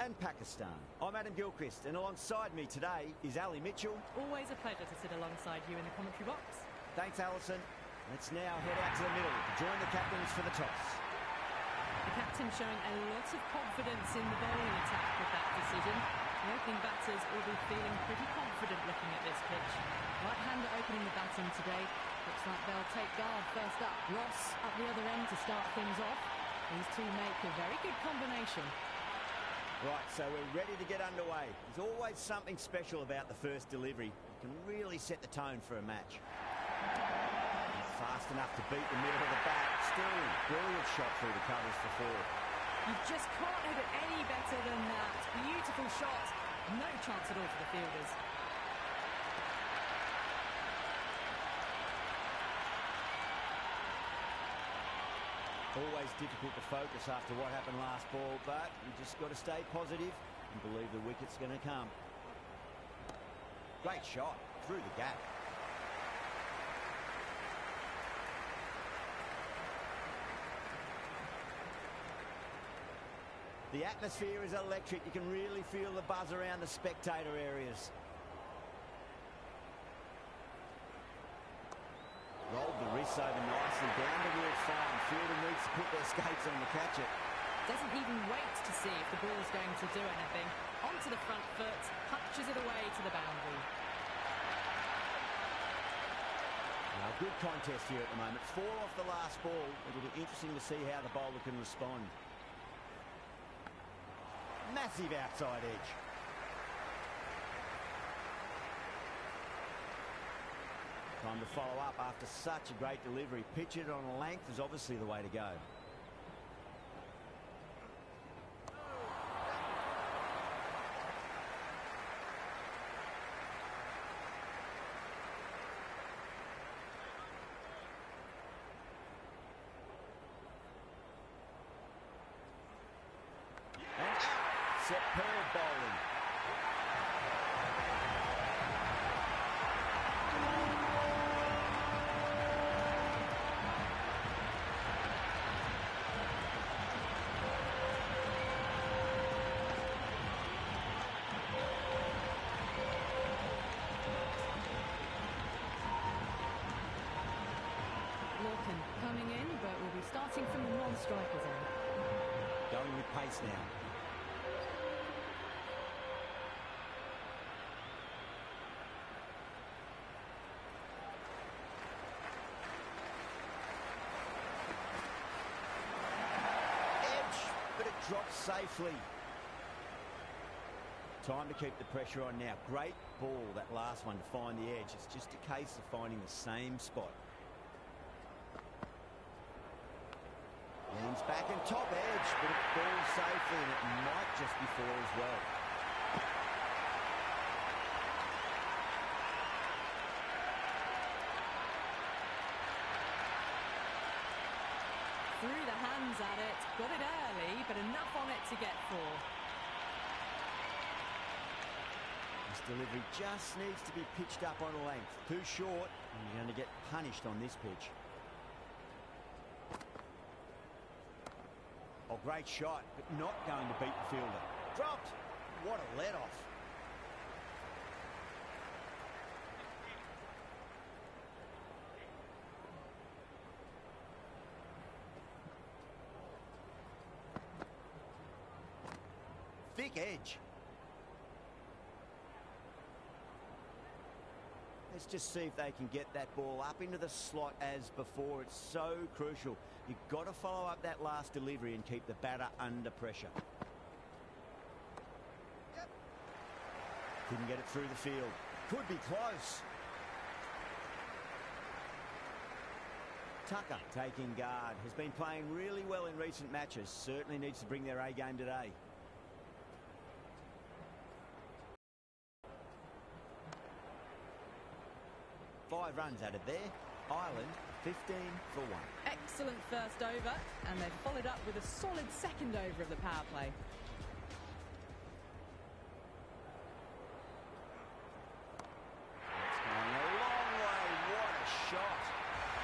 and Pakistan. I'm Adam Gilchrist, and alongside me today is Ali Mitchell. Always a pleasure to sit alongside you in the commentary box. Thanks, Alison. Let's now head out to the middle to join the captains for the toss. The captain showing a lot of confidence in the bowling attack with that decision. The opening batters will be feeling pretty confident looking at this pitch. Right-hander opening the batting today. Looks like they'll take guard first up. Ross up the other end to start things off. These two make a very good combination. Right, so we're ready to get underway. There's always something special about the first delivery. It can really set the tone for a match. Fast enough to beat the middle of the bat. Still, brilliant shot through the covers for four. You just can't hit it any better than that. Beautiful shot. No chance at all for the fielders. Always difficult to focus after what happened last ball, but you just got to stay positive and believe the wicket's going to come. Great shot through the gap. The atmosphere is electric. You can really feel the buzz around the spectator areas. Rolled the wrists over nicely, down towards fine. Fielder needs to put their skates on to catch it. Doesn't even wait to see if the ball's going to do anything. Onto the front foot, punches it away to the boundary. Now, good contest here at the moment. 4 off the last ball. It'll be interesting to see how the bowler can respond. Massive outside edge. Time to follow up after such a great delivery. Pitch it on a length is obviously the way to go. And out. Superb bowling. Coming in, but we'll be starting from the non-strikers end. Going with pace now. Edge, but it drops safely. Time to keep the pressure on now. Great ball, that last one, to find the edge. It's just a case of finding the same spot. Leans back and top edge, but it falls safely, and it might just be 4 as well. Threw the hands at it, got it early, but enough on it to get 4. This delivery just needs to be pitched up on a length. Too short, and you're going to get punished on this pitch. Oh, great shot, but not going to beat the fielder. Dropped. What a let-off. Thick edge. Let's just see if they can get that ball up into the slot as before. It's so crucial. You've got to follow up that last delivery and keep the batter under pressure. Yep. Couldn't get it through the field. Could be close. Tucker taking guard. Has been playing really well in recent matches. Certainly needs to bring their A game today. Five runs added there. Ireland 15 for 1. Excellent first over, and they've followed up with a solid second over of the power play. It's going a long way. What a shot.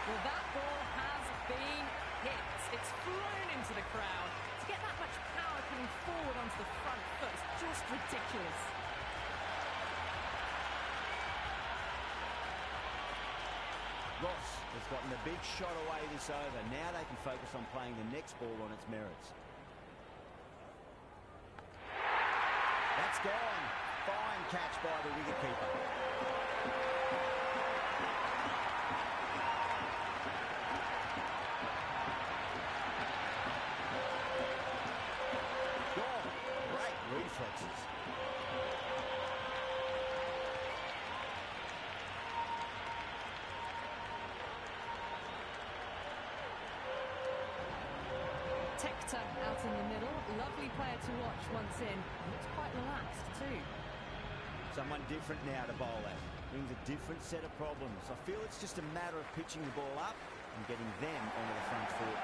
Well, that ball has been hit. It's flown into the crowd. To get that much power coming forward onto the front foot, ridiculous. Ross has gotten the big shot away this over. Now they can focus on playing the next ball on its merits. That's gone. Fine catch by the wicketkeeper. Gone. Great reflexes. Out in the middle, lovely player to watch once in. Looks quite relaxed too. Someone different now to bowl at. Brings a different set of problems. I feel it's just a matter of pitching the ball up and getting them onto the front foot.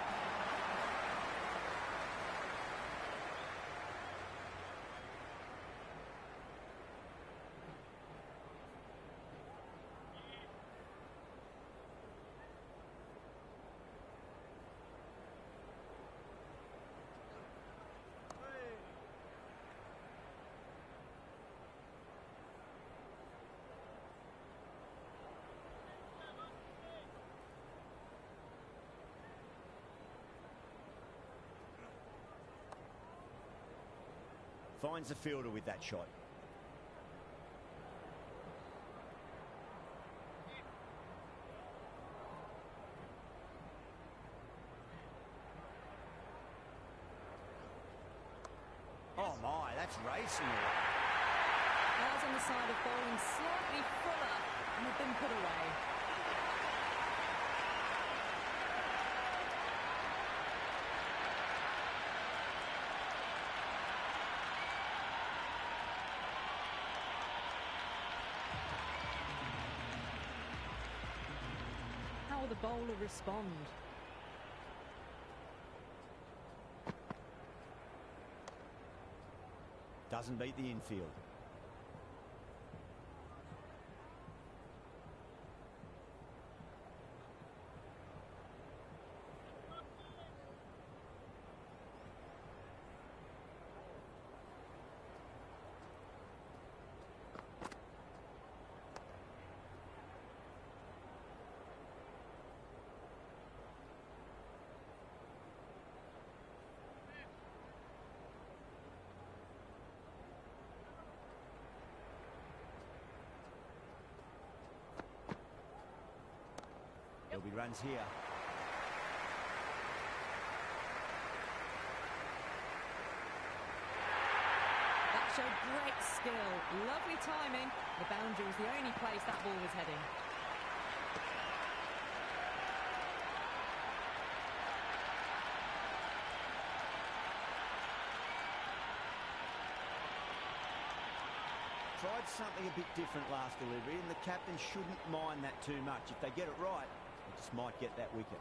Finds the fielder with that shot. Oh my, that's racing away. Eyes on the side of bowling slightly fuller and have been put away. How will the bowler respond? Doesn't beat the infield. There'll be runs here. That showed great skill. Lovely timing. The boundary was the only place that ball was heading. Tried something a bit different last delivery, and the captain shouldn't mind that too much. If they get it right, they just might get that wicket.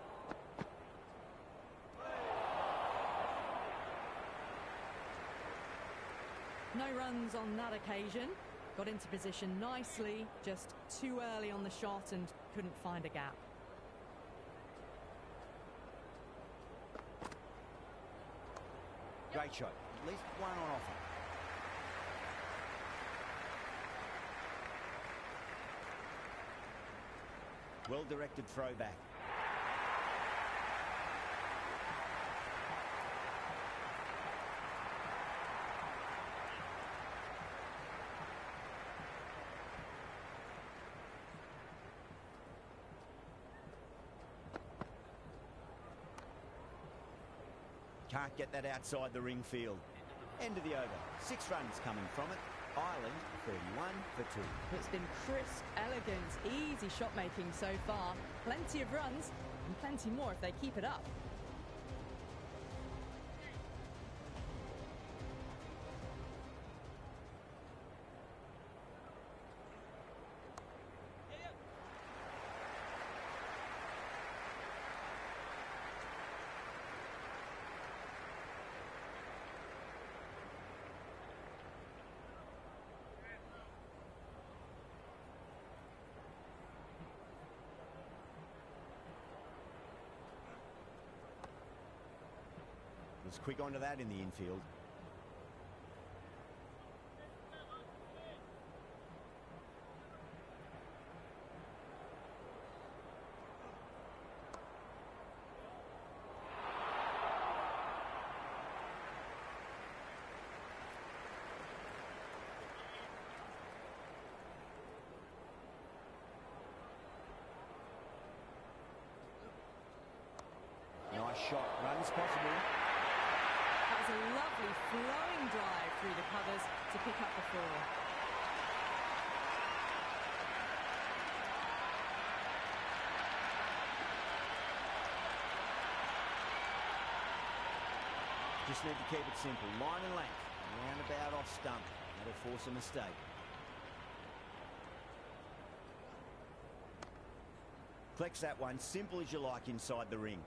No runs on that occasion. Got into position nicely, just too early on the shot and couldn't find a gap. Great shot. At least one on offer. Well-directed throwback. Can't get that outside the ring field. End of the over. 6 runs coming from it. Ireland 31 for 2. It's been crisp, elegant, easy shot making so far. Plenty of runs and plenty more if they keep it up. Was quick onto that in the infield. shot. Runs possible. That was a lovely flowing drive through the covers to pick up the 4. Just need to keep it simple. Line and length. Roundabout off stump. That'll force a mistake. Collects that one. Simple as you like inside the ring.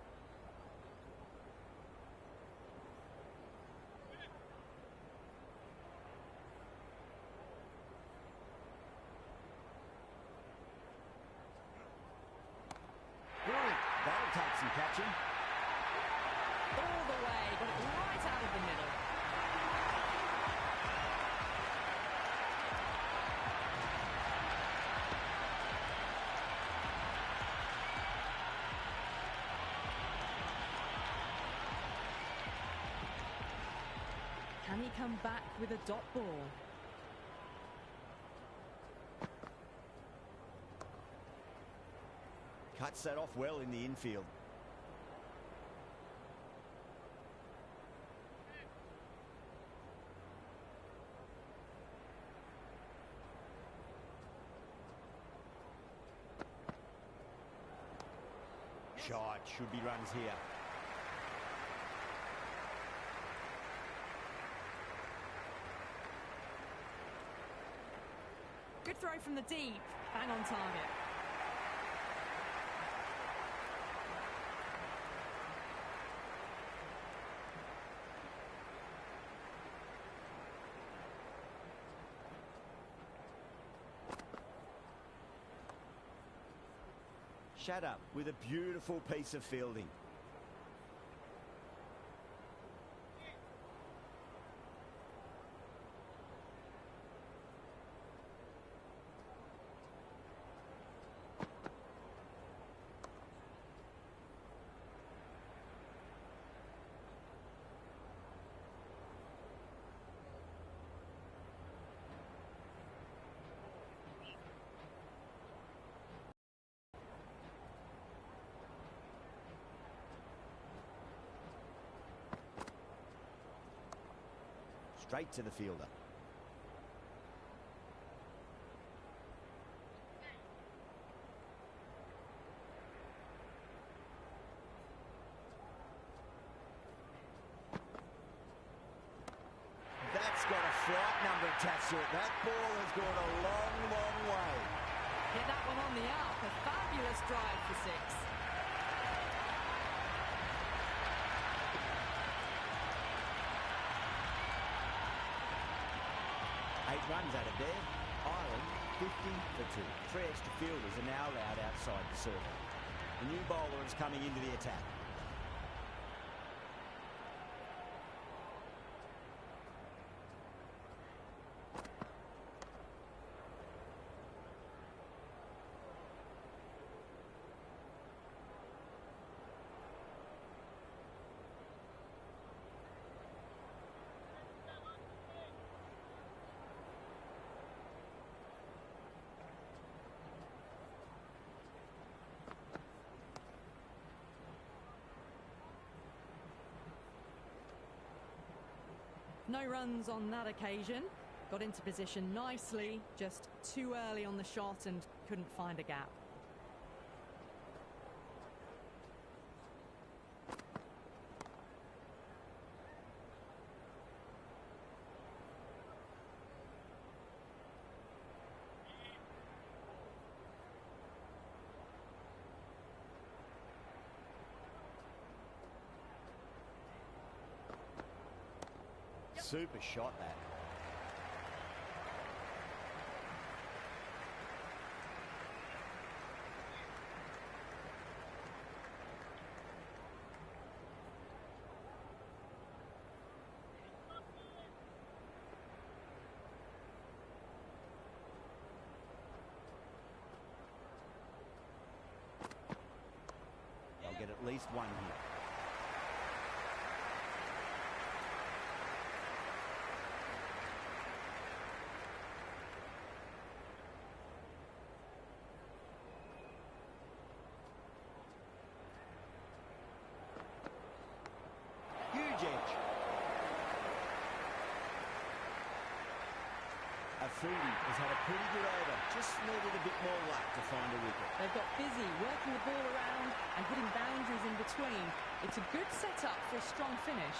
Brilliant. That'll take some catching. All the way, got it right out of the middle. Can he come back with a dot ball? Cuts that off well in the infield. Shot. Should be runs here. Good throw from the deep. Bang on target. Shut up with a beautiful piece of fielding. Straight to the fielder. That's got a flight number attached to it. That ball has gone a long, long way. Hit that one on the up. A fabulous drive for 6. 8 runs out of there. Ireland 50 for 2. 3 extra fielders are now allowed outside the circle. The new bowler is coming into the attack. No runs on that occasion. Got into position nicely, just too early on the shot and couldn't find a gap. Super shot that. They'll get at least one here. Foodie has had a pretty good over, just needed a bit more luck to find a wicket. They've got busy working the ball around and hitting boundaries in between. It's a good setup for a strong finish.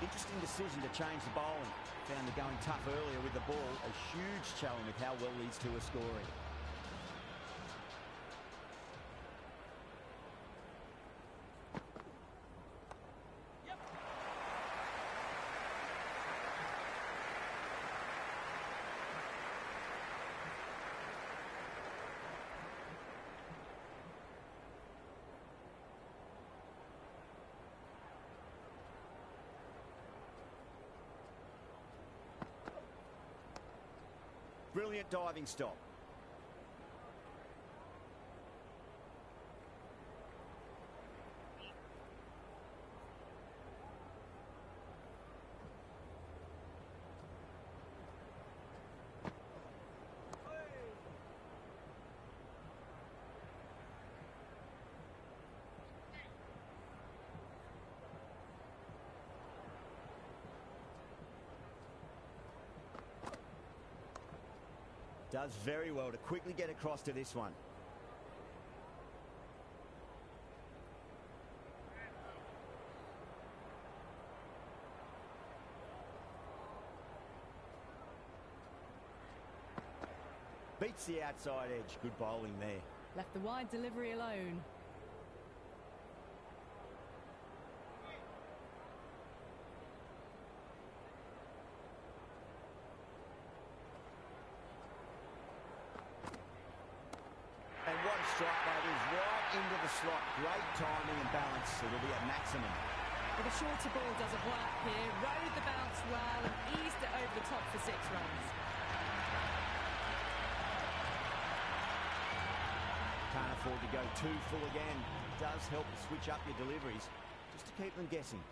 Interesting decision to change the bowling. Found they're going tough earlier with the ball. A huge challenge with how well these two are scoring. Brilliant diving stop. Does very well to quickly get across to this one. Beats the outside edge. Good bowling there. Left the wide delivery alone. Strike that is right into the slot. Great timing and balance. It'll be at maximum. Well, the shorter ball doesn't work here. Rode the bounce well and eased it over the top for 6 runs. Can't afford to go too full again. It does help to switch up your deliveries just to keep them guessing.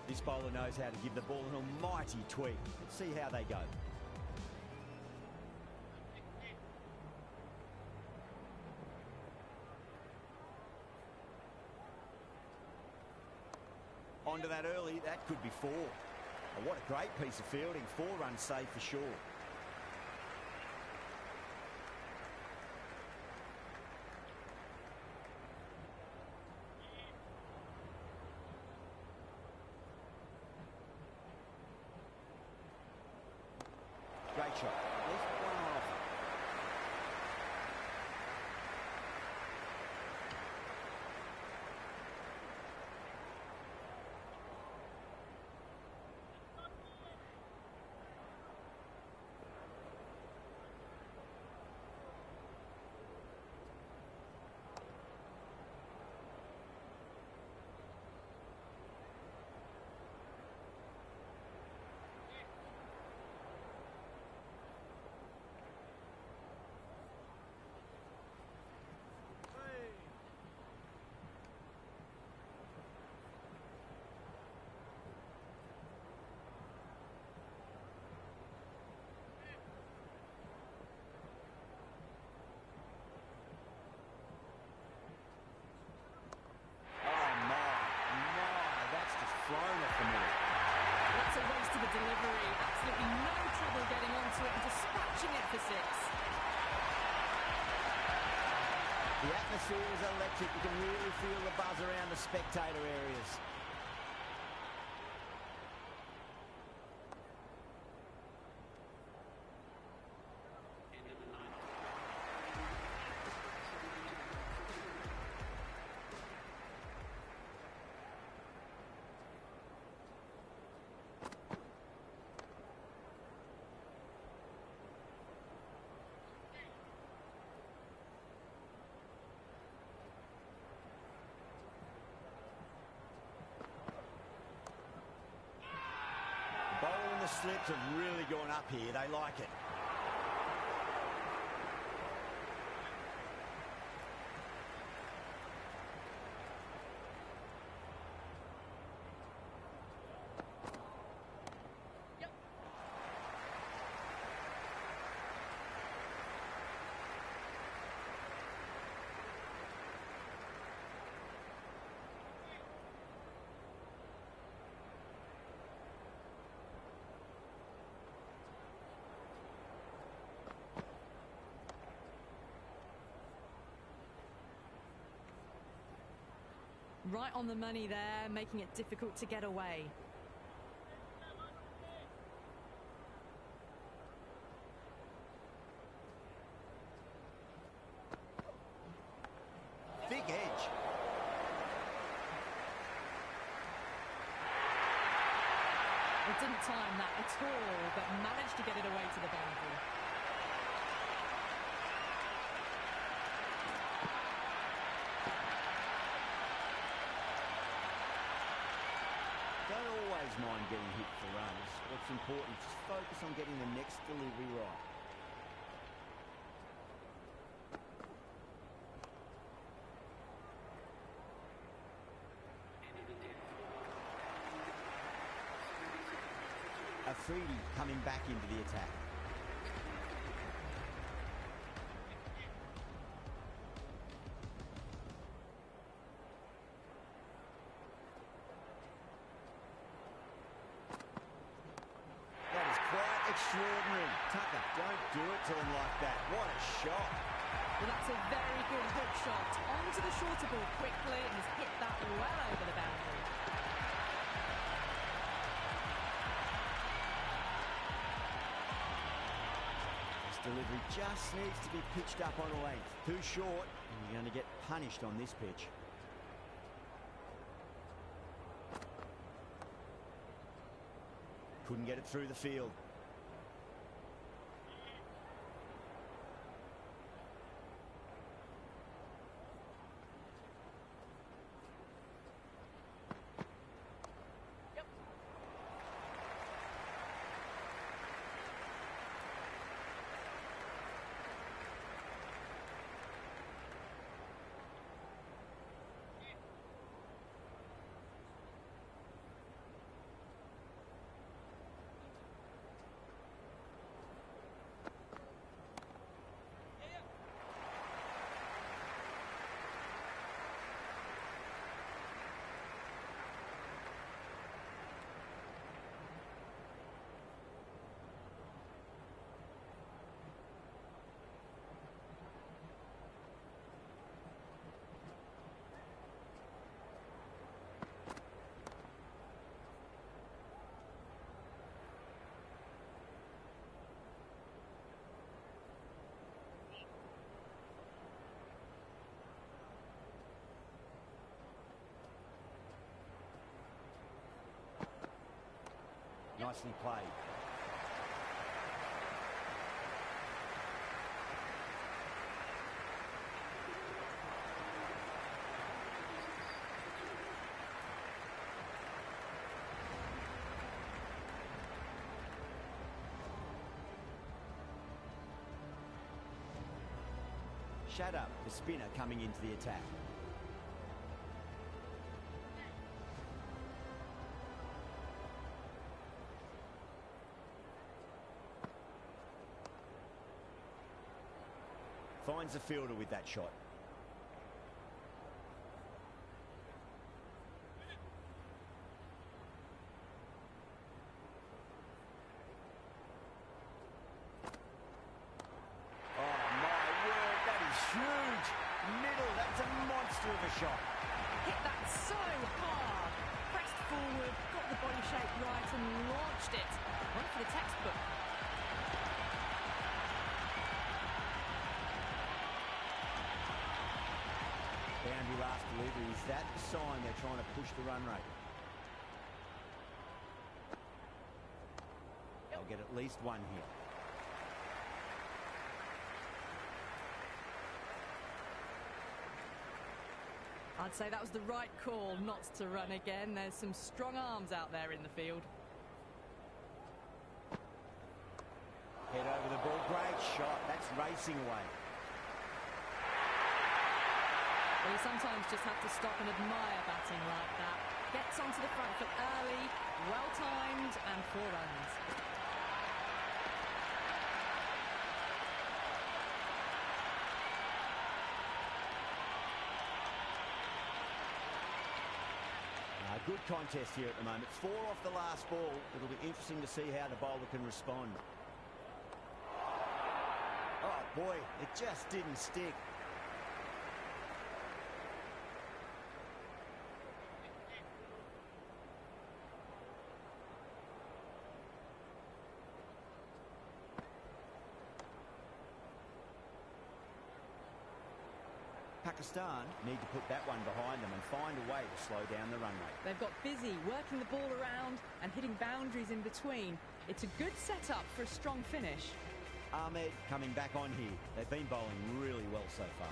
This bowler knows how to give the ball an almighty tweak. Let's see how they go. Onto that early, that could be 4. Oh, what a great piece of fielding. 4 runs saved for sure. Great shot. Left one on offer. Flown off the middle. That's a waste of a delivery. Absolutely no trouble getting onto it and dispatching it for 6. The atmosphere is electric. You can really feel the buzz around the spectator areas. slips have really gone up here. They like it. Right on the money there, making it difficult to get away. Big edge. It didn't time that at all, but managed to get it away to the boundary. Don't always mind getting hit for runs. What's important is just focus on getting the next delivery right. Afridi coming back into the attack. That is quite extraordinary. Tucker, don't do it to him like that. What a shot. Well, that's a very good hook shot. Onto the shorter ball quickly and has hit that well over the boundary. Delivery just needs to be pitched up on a length. Too short, and you're going to get punished on this pitch. Couldn't get it through the field. Nicely played. Shut up, the spinner coming into the attack. Finds the fielder with that shot. Oh my word, that is huge. Middle, that's a monster of a shot. Hit that so hard. Pressed forward, got the body shape right and launched it. One for the textbook. Boundary last delivery, is that the sign they're trying to push the run rate? They'll get at least one here. I'd say that was the right call not to run again. There's some strong arms out there in the field. Head over the ball. Great shot. That's racing away. Well, you sometimes just have to stop and admire batting like that. Gets onto the front foot early, well-timed, and 4 runs. Good contest here at the moment. 4 off the last ball. It'll be interesting to see how the bowler can respond. Oh, boy, it just didn't stick. Pakistan need to put that one behind them and find a way to slow down the run rate. They've got busy working the ball around and hitting boundaries in between. It's a good setup for a strong finish. Ahmed coming back on here. They've been bowling really well so far.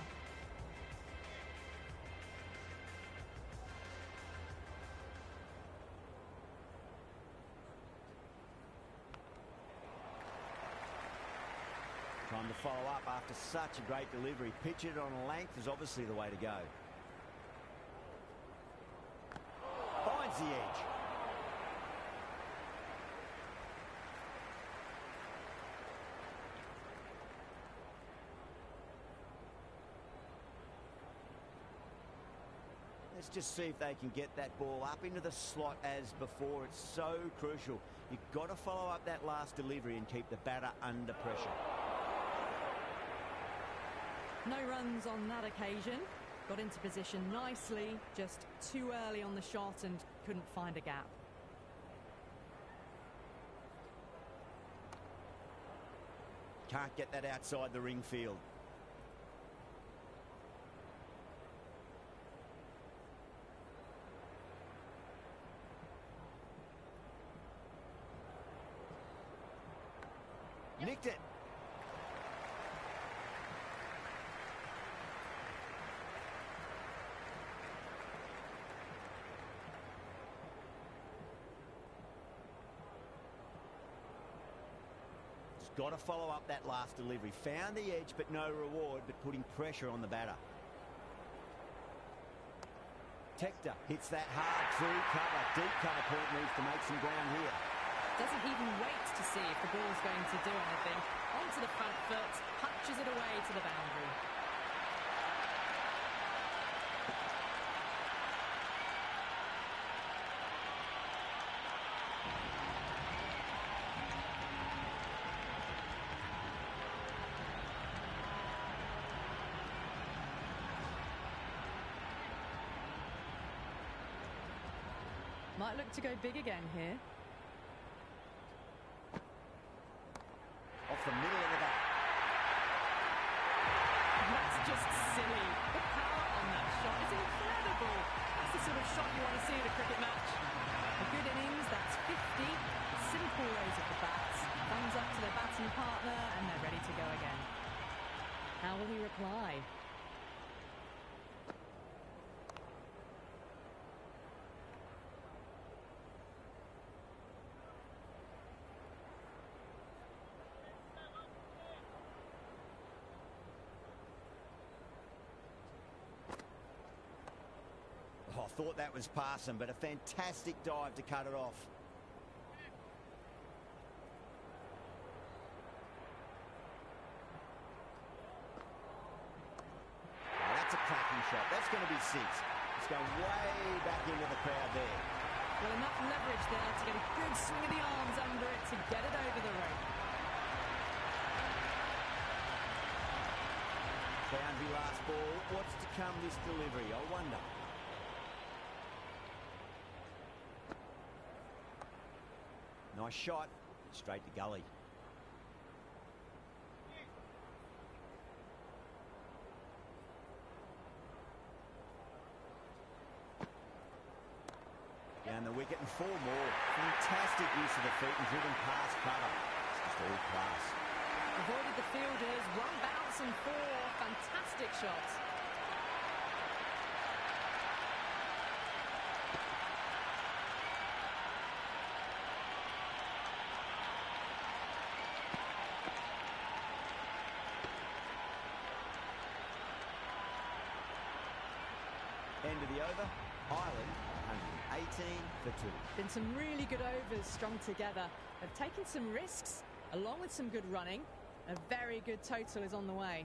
Time to follow up after such a great delivery. Pitch it on length is obviously the way to go. Finds the edge. Let's just see if they can get that ball up into the slot as before. It's so crucial. You've got to follow up that last delivery and keep the batter under pressure. No runs on that occasion. Got into position nicely, just too early on the shot and couldn't find a gap. Can't get that outside the ring field. Nicked it. Got to follow up that last delivery. Found the edge, but no reward, but putting pressure on the batter. Tector hits that hard through cover. Deep cover point needs to make some ground here. Doesn't even wait to see if the ball's going to do anything. Onto the front foot, punches it away to the boundary. Might look to go big again here. Off the middle of the bat. That's just silly. The power on that shot is incredible. That's the sort of shot you want to see at a cricket match. A good innings, that's 50. Simple raise of the bats. Thumbs up to their batting partner and they're ready to go again. How will he reply? Oh, I thought that was passing, but a fantastic dive to cut it off. Oh, that's a cracking shot. That's going to be 6. It's going way back into the crowd there. Well, enough leverage there to get a good swing of the arms under it to get it over the rope. Boundary last ball. What's to come this delivery? I wonder. Nice shot. Straight to gully. Down the wicket and 4 more. Fantastic use of the feet and driven past cover. It's just all class. Avoided the fielders, 1 bounce and 4. Fantastic shots. the over. Ireland 118 for 2. Been some really good overs strung together. They've taken some risks along with some good running. A very good total is on the way.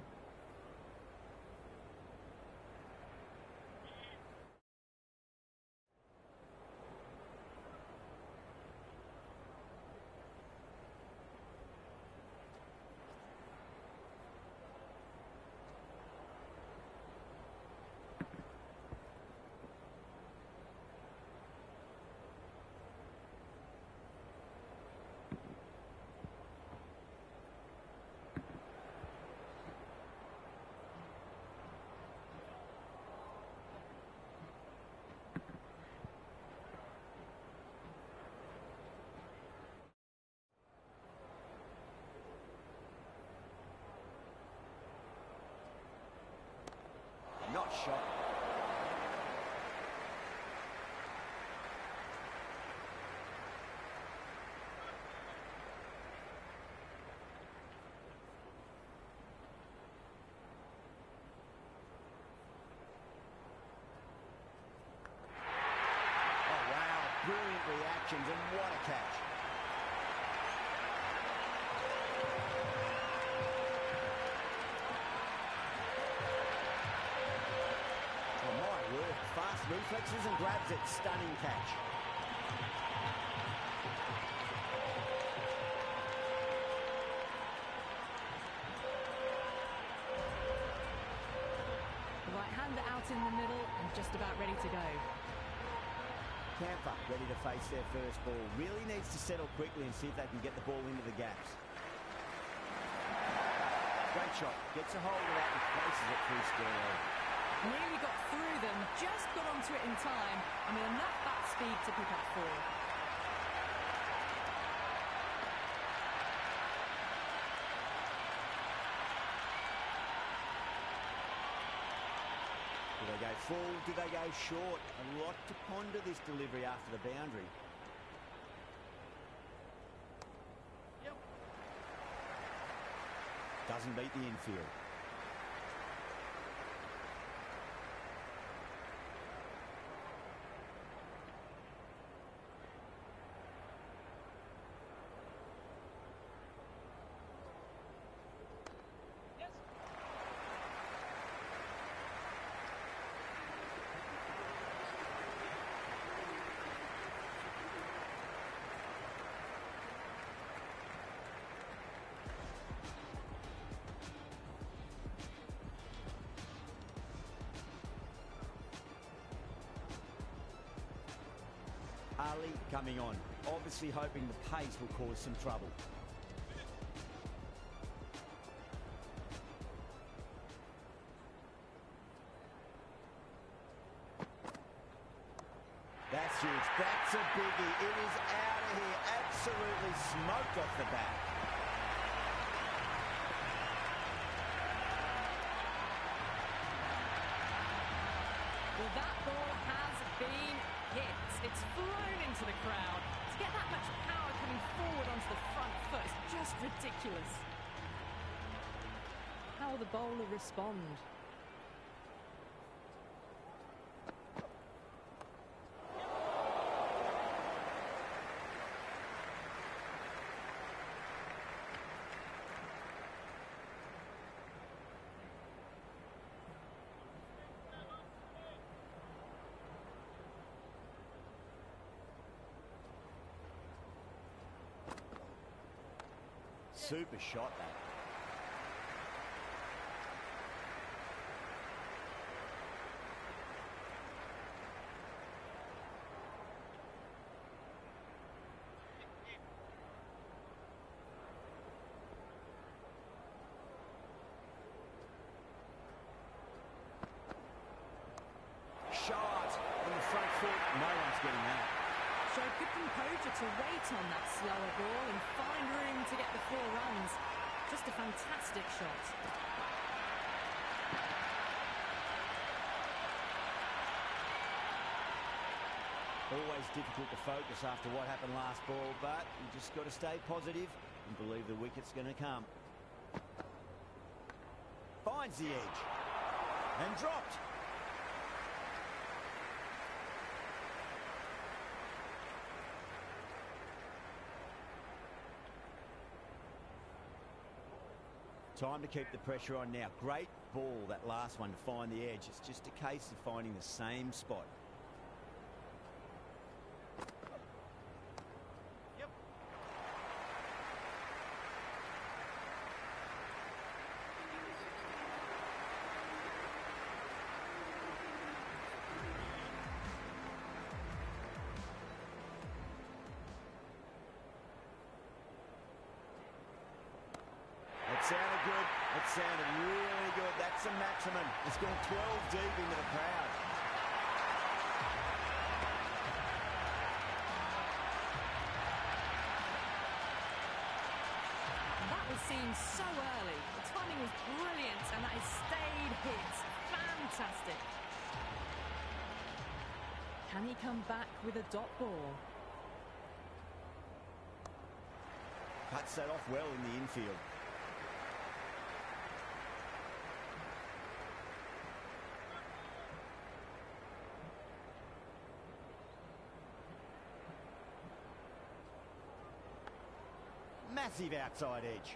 Not shot. Oh, wow. Brilliant reactions, and what a catch. Fast reflexes and grabs it. Stunning catch. The right-hander out in the middle and just about ready to go. Camper ready to face their first ball. Really needs to settle quickly and see if they can get the ball into the gaps. Great shot. Gets a hold of that and places it through square. Really got through them, just got onto it in time, and with enough bat speed to pick up 4. Do they go full? Do they go short? A lot to ponder this delivery after the boundary. Yep. Doesn't beat the infield. Ali coming on, obviously hoping the pace will cause some trouble. That's huge. That's a biggie. It is out of here. Absolutely smoked off the bat. Well, that ball has been hit. It's flown into the crowd. To get that much power coming forward onto the front foot is just ridiculous. How will the bowler respond? Super shot, that. Shot on the front foot. No one's getting that. Showed good composure to wait on that slower ball and find room to get the 4 runs. Just a fantastic shot. Always difficult to focus after what happened last ball, but you just got to stay positive and believe the wicket's going to come. Finds the edge and dropped. Time to keep the pressure on now. Great ball, that last one, to find the edge. It's just a case of finding the same spot. Yep. It sounded good. It sounded really good. That's a maximum. It's gone 12 deep into the crowd. That was seen so early. The timing was brilliant, and that has stayed hit. Fantastic. Can he come back with a dot ball? Cuts that off well in the infield. Massive outside edge.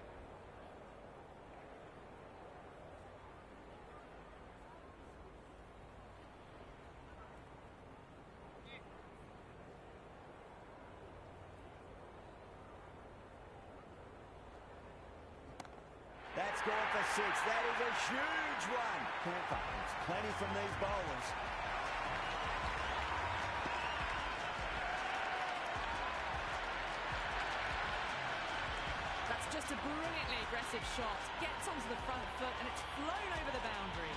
That's gone for 6. That is a huge one. Camper, it's plenty from these bowlers. That's just a brilliantly aggressive shot. Gets onto the front foot and it's flown over the boundary.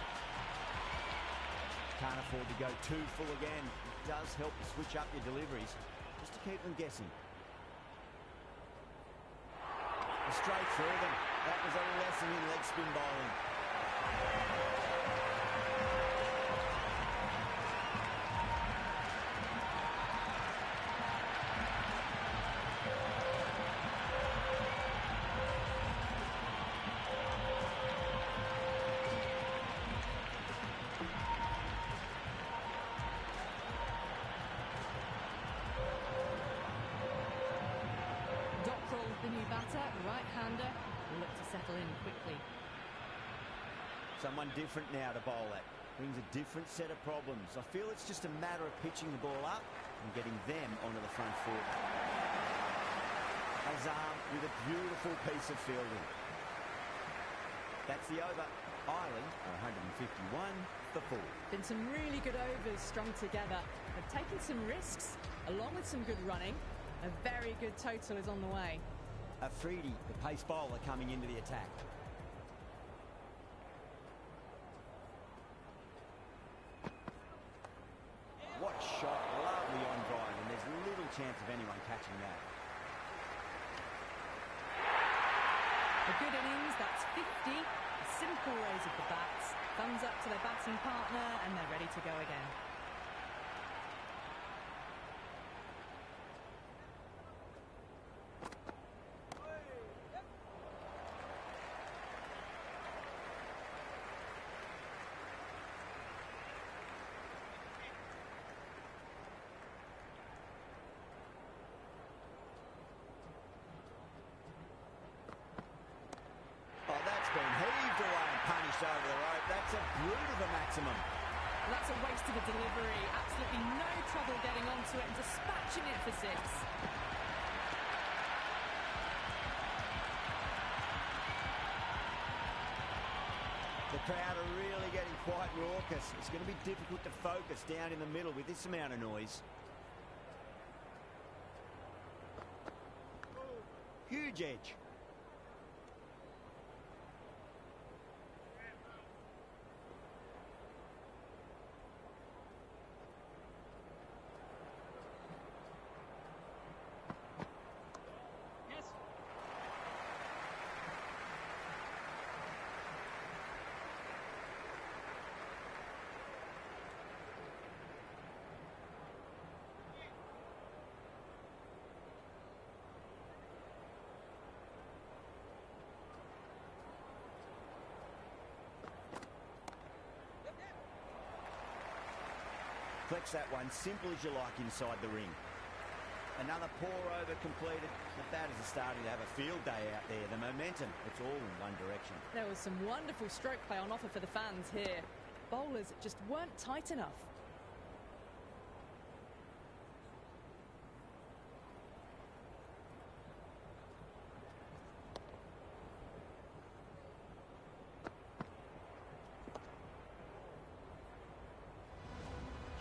Can't afford to go too full again. It does help to switch up your deliveries, just to keep them guessing. Straight through them. That was a lesson in leg spin bowling. The new batter, right-hander, will look to settle in quickly. Someone different now to bowl at. Brings a different set of problems. I feel it's just a matter of pitching the ball up and getting them onto the front foot. Azam with a beautiful piece of fielding. That's the over. Ireland are 151 for 4. Been some really good overs strung together. They've taken some risks, along with some good running. A very good total is on the way. Afridi, the pace bowler, coming into the attack. What a shot. Lovely on drive, and there's little chance of anyone catching that. A good innings, that's 50. A simple raise of the bats. Thumbs up to their batting partner, and they're ready to go again. Been heaved away and punished over the rope. That's a brute of a maximum. Well, that's a waste of a delivery. Absolutely no trouble getting onto it and dispatching it for 6. The crowd are really getting quite raucous. It's going to be difficult to focus down in the middle with this amount of noise. Huge edge. Flex that one, simple as you like inside the ring. Another pour over completed. The batters are starting to have a field day out there. The momentum, it's all in one direction. There was some wonderful stroke play on offer for the fans here. Bowlers just weren't tight enough.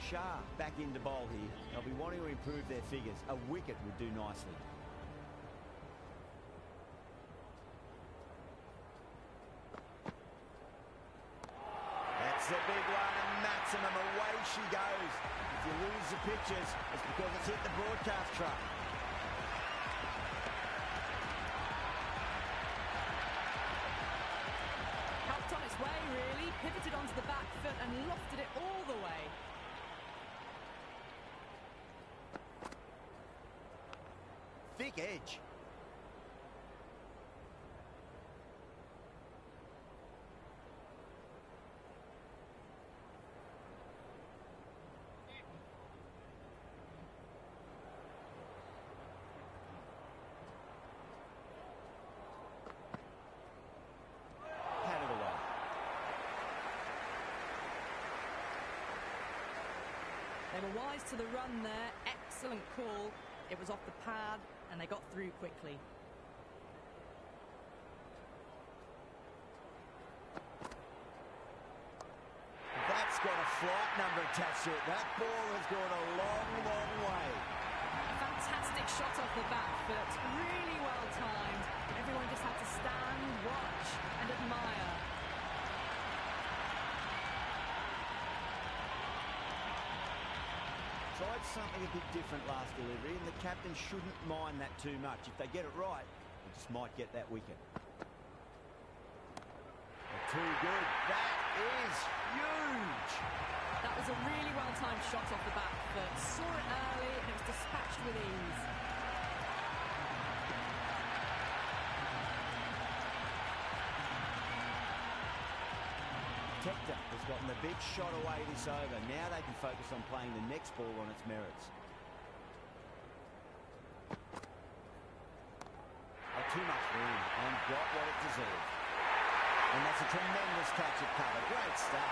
Shah back into bowl here. They'll be wanting to improve their figures. A wicket would do nicely. That's the big one, and Maximum, away she goes. If you lose the pictures, it's because it's hit the broadcast truck. Helped on its way, really. Pivoted onto the back foot and lofted it all the way. Thick edge. Patted away. They were wise to the run there. Excellent call. It was off the pad and they got through quickly. That's got a flight number attached to it. That ball has gone a long, long way. Fantastic shot off the back foot. Really well timed. Everyone just had to stand, watch and admire. Tried something a bit different last delivery, and the captain shouldn't mind that too much. If they get it right, they just might get that wicket. Too good. That is huge. That was a really well-timed shot off the back foot. Saw it early and it was dispatched with ease. Tector has gotten the big shot away this over. Now they can focus on playing the next ball on its merits. Oh, too much room and got what it deserved. And that's a tremendous catch at cover. Great stuff.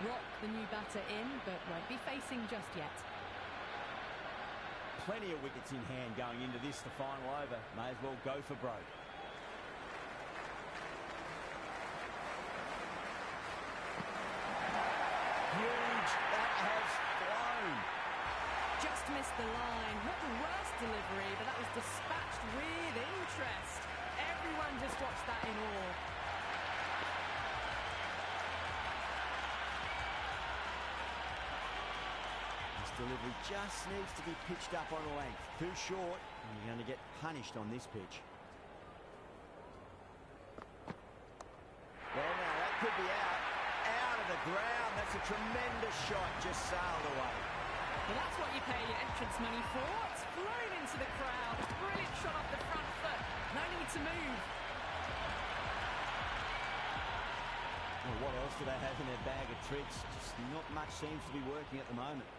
Rock the new batter in, but won't be facing just yet. Plenty of wickets in hand going into this, the final over. May as well go for broke. Huge. That has flown. Just missed the line. Not the worst delivery, but that was dispatched with interest. Everyone just watched that in awe. Delivery just needs to be pitched up on a length. Too short, and you're going to get punished on this pitch. Well, now that could be out of the ground. That's a tremendous shot, just sailed away. Well, that's what you pay your entrance money for. It's flown into the crowd. Brilliant shot off the front foot. No need to move. Well, what else do they have in their bag of tricks? Just not much seems to be working at the moment.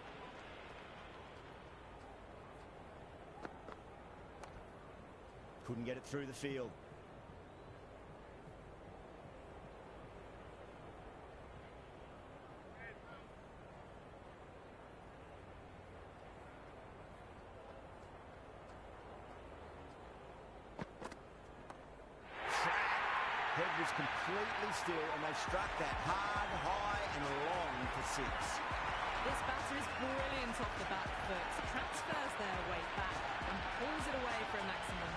Couldn't get it through the field. Head was completely still and they struck that hard, high and long for six. This batter is brilliant off the back foot. Transfers their weight back and pulls it away for a maximum.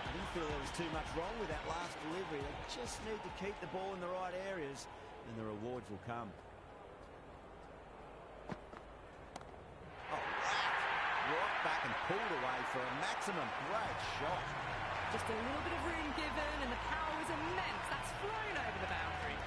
I didn't feel there was too much wrong with that last delivery. They just need to keep the ball in the right areas and the rewards will come. Oh, right back and pulled away for a maximum. Great shot. Just a little bit of room given, and the power was immense. That's flown over the boundary.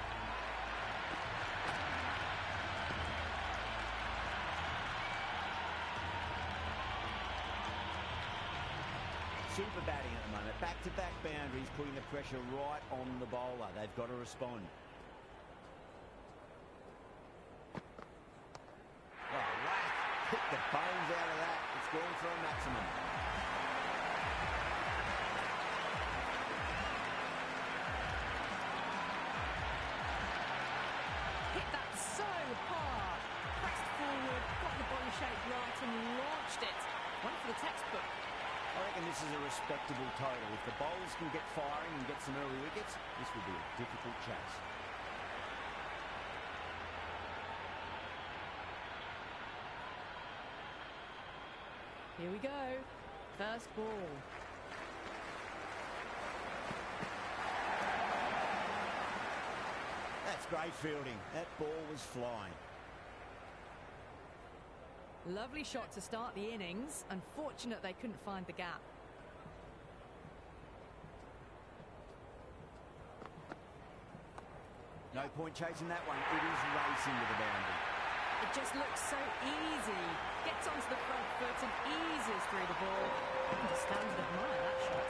Super batting at the moment. Back-to-back boundaries, putting the pressure right on the bowler. They've got to respond. Oh, whack. Pick the bones out of that. It's going for a maximum. Hit that so hard. Pressed forward, got the body shape right and launched it. One for the textbook. I reckon this is a respectable total. If the bowlers can get firing and get some early wickets, this will be a difficult chase. Here we go. First ball. That's great fielding. That ball was flying. Lovely shot to start the innings. Unfortunate they couldn't find the gap. No point chasing that one. It is racing to the boundary. It just looks so easy. Gets onto the front foot and eases through the ball. You can just stand and admire that shot.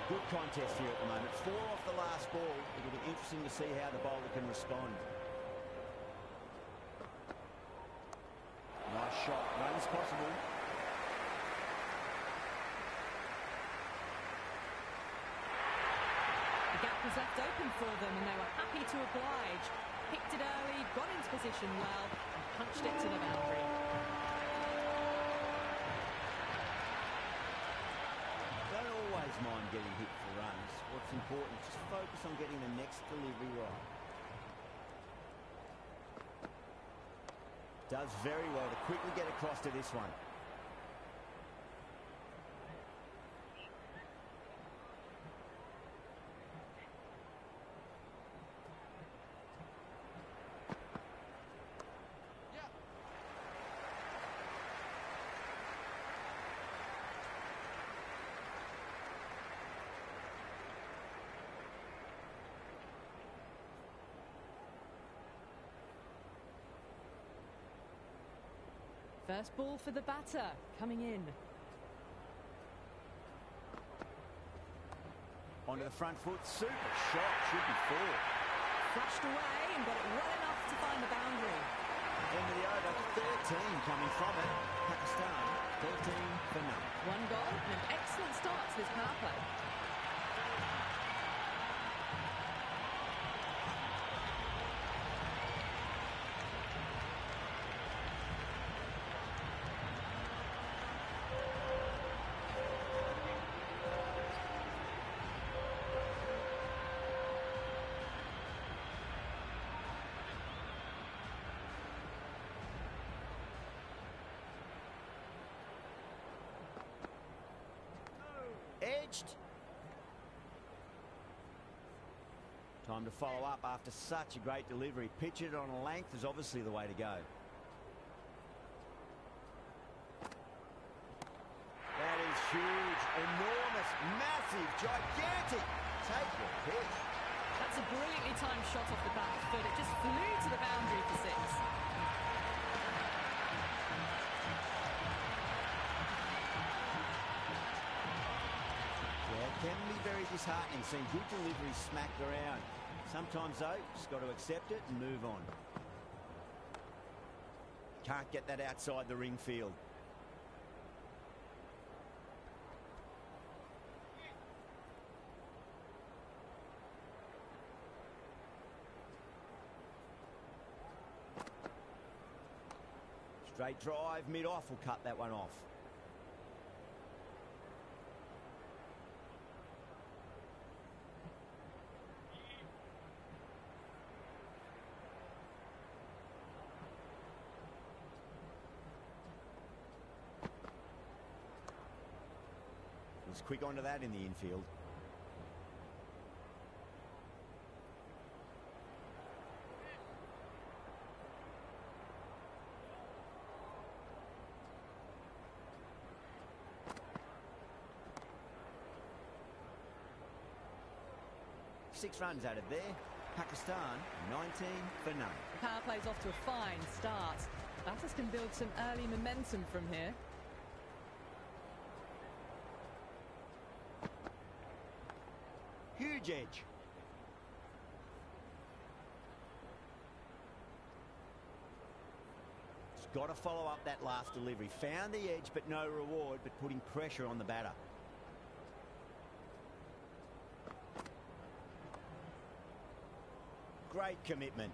Good contest here at the moment. 4 off the last ball. It'll be interesting to see how the bowler can respond. Nice shot. Runs possible. The gap was left open for them and they were happy to oblige. Picked it early, got into position well and punched it to the boundary. Mind getting hit for runs. What's important is just focus on getting the next delivery right. Does very well to quickly get across to this one. First ball for the batter, coming in. Onto the front foot, super shot, should be 4. Flashed away and got it well enough to find the boundary. End of the over, 13 coming from it. Pakistan, 13 for none. One gone and an excellent start to this power play. Edged. Time to follow up after such a great delivery. Pitch it on a length is obviously the way to go. That is huge, enormous, massive, gigantic. Take your pick. That's a brilliantly timed shot off the back foot. It just flew to the boundary for 6. Can be very disheartening seeing good deliveries smacked around. Sometimes though, just got to accept it and move on. Can't get that outside the ring field. Straight drive, mid-off will cut that one off. Was quick onto that in the infield. Six runs out of there. Pakistan 19 for none. The power play's off to a fine start. Batters can build some early momentum from here. Huge edge. It's got to follow up that last delivery. Found the edge, but no reward, but putting pressure on the batter. Great commitment.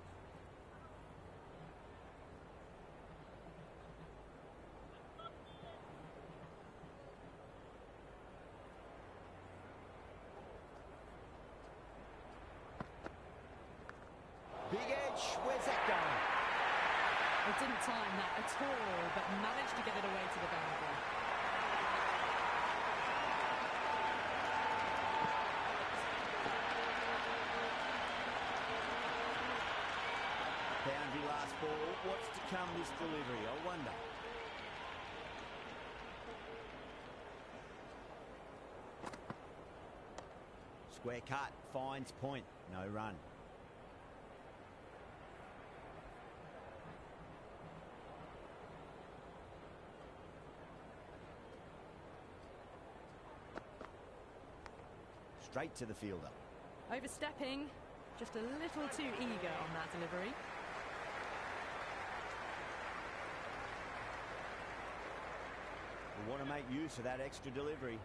Big edge, where's that going? They didn't time that at all, but managed to get it away to the boundary. Boundary last ball. What's to come this delivery? I wonder. Square cut, finds point, no run. Straight to the fielder. Overstepping, just a little too eager on that delivery. We want to make use of that extra delivery.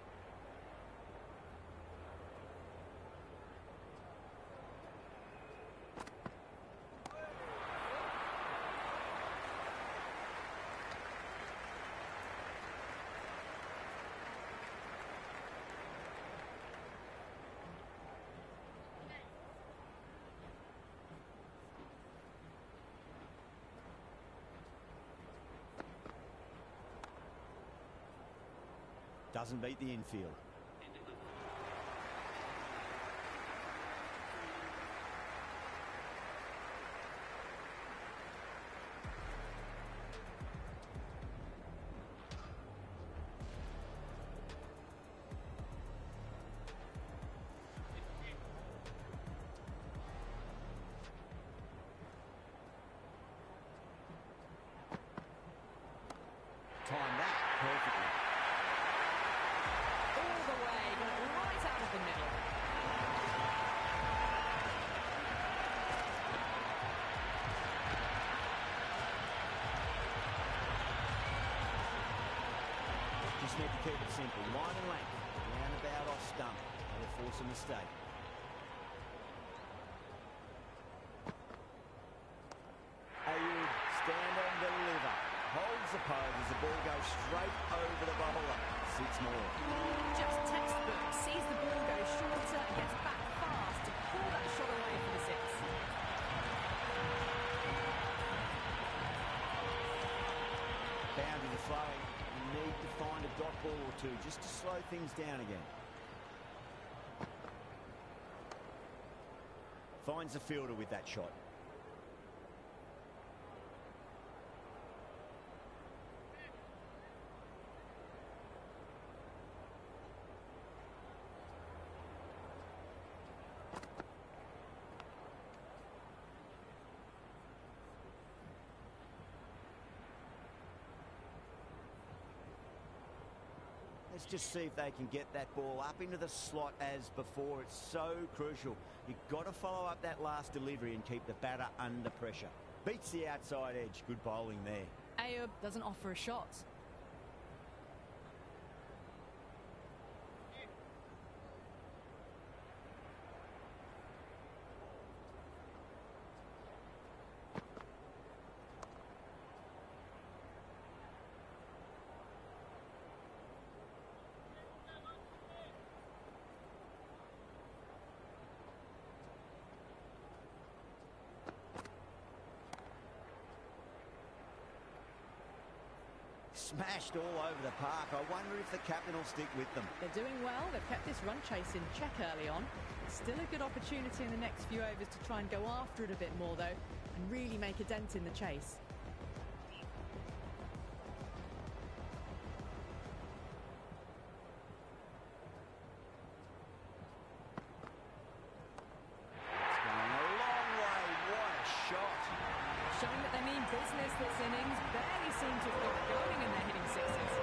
Doesn't beat the infield. Time that perfectly. All the way, got it right out of the middle. Just need to keep it simple. Line and length. Roundabout off stump. That'll force a mistake. Ayub, stand on deliver. Holds the pose as the ball goes straight over the bowler. Six more. Just textbook. Sees the ball go shorter, gets back fast to pull that shot away for the six. Boundary to flowing. You need to find a dot ball or two just to slow things down again. Finds the fielder with that shot. Let's just see if they can get that ball up into the slot as before. It's so crucial. You've got to follow up that last delivery and keep the batter under pressure. Beats the outside edge. Good bowling there. Ayub doesn't offer a shot. Smashed all over the park. I wonder if the captain will stick with them. They're doing well. They've kept this run chase in check early on. Still a good opportunity in the next few overs to try and go after it a bit more, though, and really make a dent in the chase. It's going a long way. What a shot. Showing that they mean business this innings. Barely seem to have got it going and they're hitting sixes.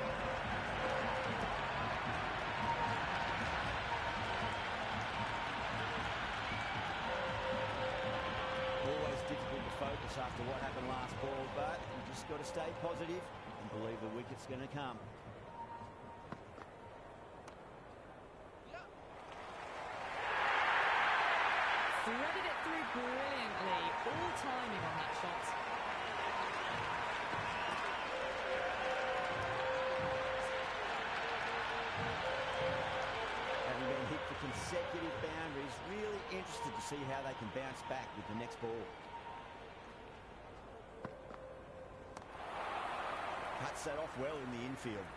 Always difficult to focus after what happened last ball, but you just got to stay positive and believe the wicket's going to come. Threaded it through brilliantly. All timing on that shot. Having been hit for consecutive boundaries, really interested to see how they can bounce back with the next ball. Cuts that off well in the infield.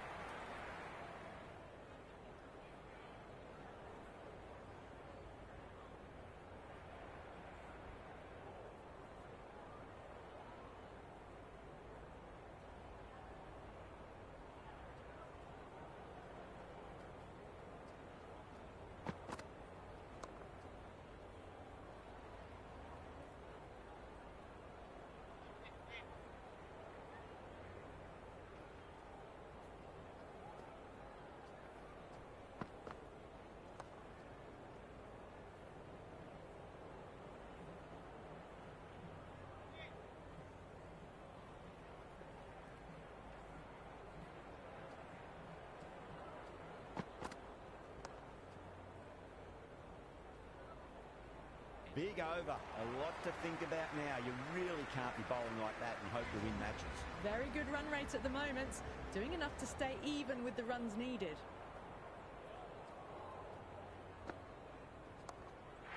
Big over. A lot to think about now. You really can't be bowling like that and hope to win matches. Very good run rate at the moment. Doing enough to stay even with the runs needed.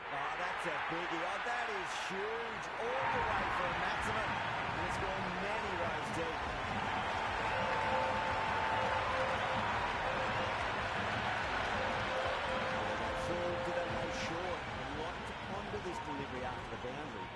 Oh, that's a biggie. Oh, that is huge. All the way for a maximum. And it's gone many rows deep. Full to the no short. A lot to ponder this delivery after the boundary.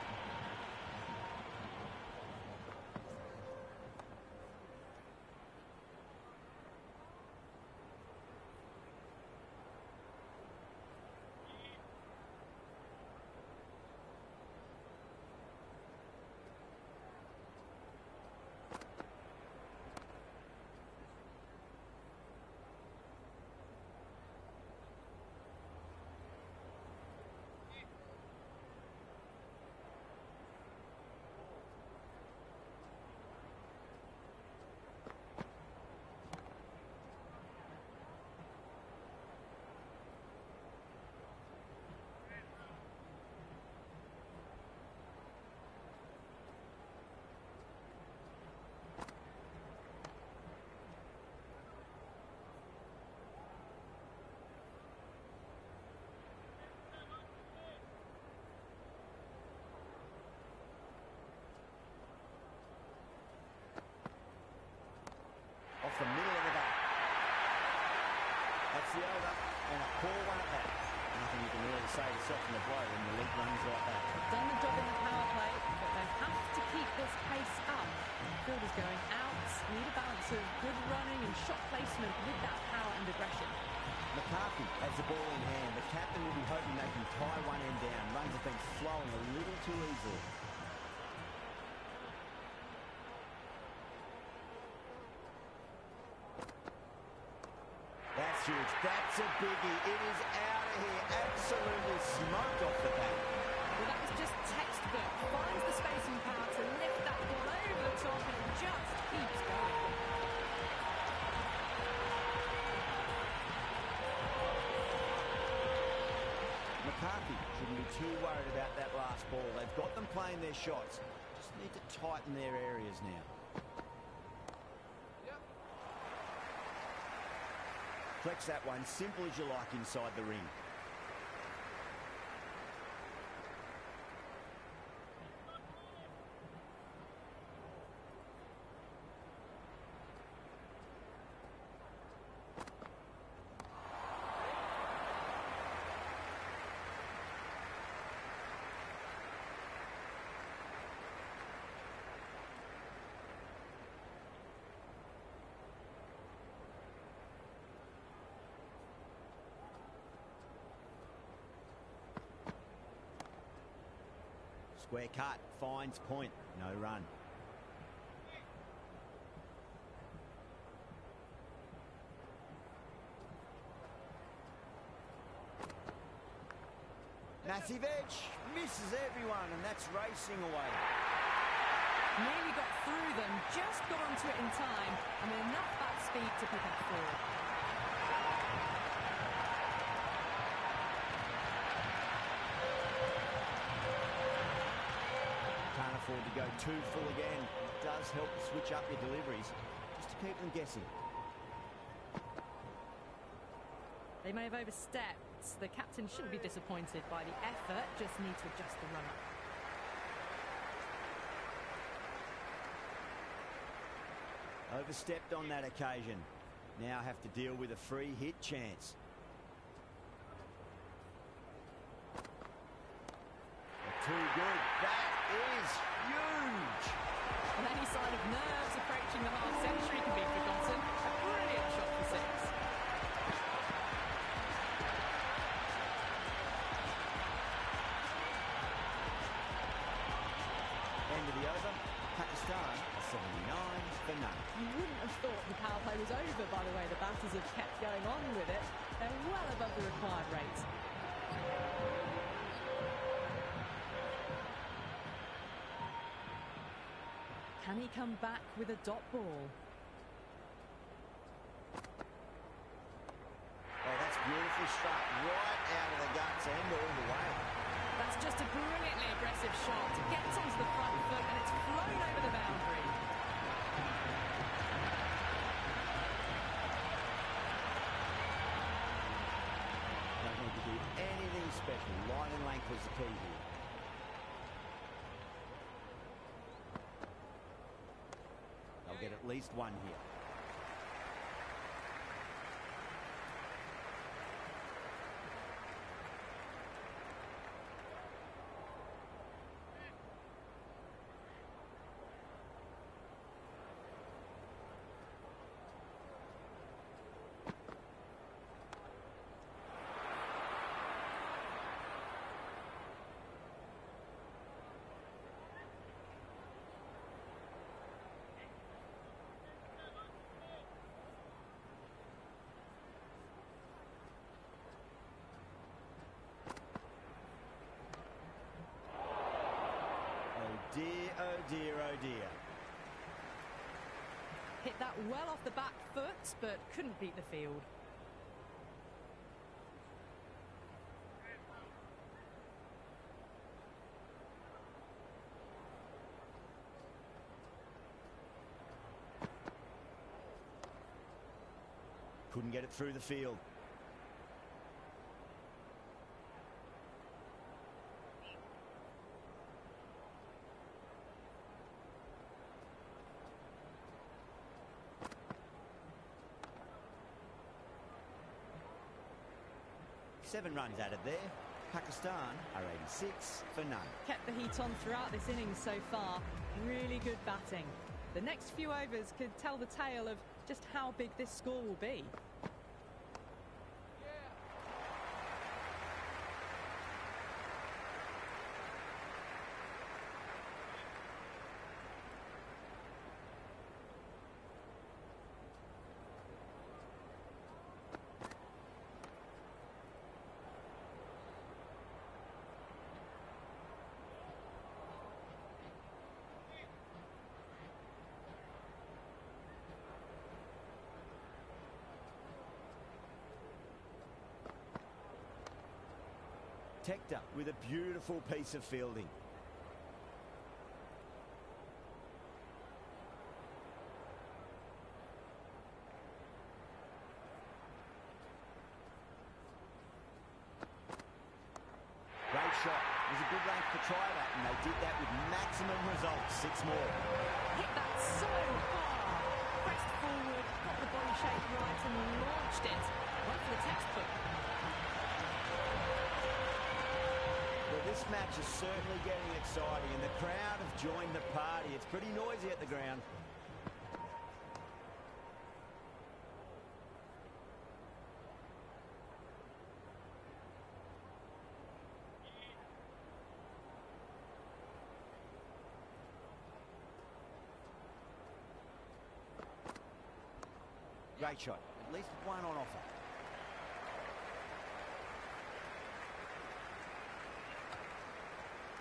Off the middle of the bat. That's the over, and a poor one at that. Nothing you can really say to soften the blow when the lead runs like that. They've done the job in the power play, but they have to keep this pace up. Field is going out. Need a balance of good running and shot placement with that power and aggression. McCarthy has the ball in hand. The captain will be hoping they can tie one end down. Runs have been flowing a little too easily. That's huge. That's a biggie. It is out of here. Absolutely smoked off the bat. Well, that was just textbook. Finds the space and power to lift that ball over the top and it just keeps going. McCarthy shouldn't be too worried about that last ball. They've got them playing their shots. Just need to tighten their areas now. Flex that one, simple as you like inside the ring. Square cut, finds point, no run. Massive edge, misses everyone, and that's racing away. Nearly got through them, just got onto it in time, and with enough back speed to pick up 4. Can't afford to go too full again. It does help to switch up your deliveries, just to keep them guessing. They may have overstepped. The captain shouldn't be disappointed by the effort, just need to adjust the run-up. Overstepped on that occasion. Now have to deal with a free hit chance. Too good. That is huge. And any sign of nerves approaching the half-century can be forgotten. A brilliant shot for 6. End of the over. Pakistan 79 for none. You wouldn't have thought the power play was over by the way the batters have kept going on with it. They're well above the required rate. Can he come back with a dot ball? Oh, that's beautifully struck right out of the guts and all the way. That's just a brilliantly aggressive shot. It gets onto the front foot and it's flown over the boundary. Don't need to do anything special. Line and length was the key here. They'll get at least one here. Dear, oh dear, oh dear. Hit that well off the back foot, but couldn't beat the field. Couldn't get it through the field. Seven runs added there. Pakistan are 86 for none. Kept the heat on throughout this innings so far. Really good batting. The next few overs could tell the tale of just how big this score will be. Teched up with a beautiful piece of fielding. Great shot. It was a good length to try that, and they did that with maximum results. 6 more. Hit that so hard. Pressed forward, got the body shape right and launched it. Went for the textbook. Well, this match is certainly getting exciting, and the crowd have joined the party. It's pretty noisy at the ground. Great shot. At least one on offer.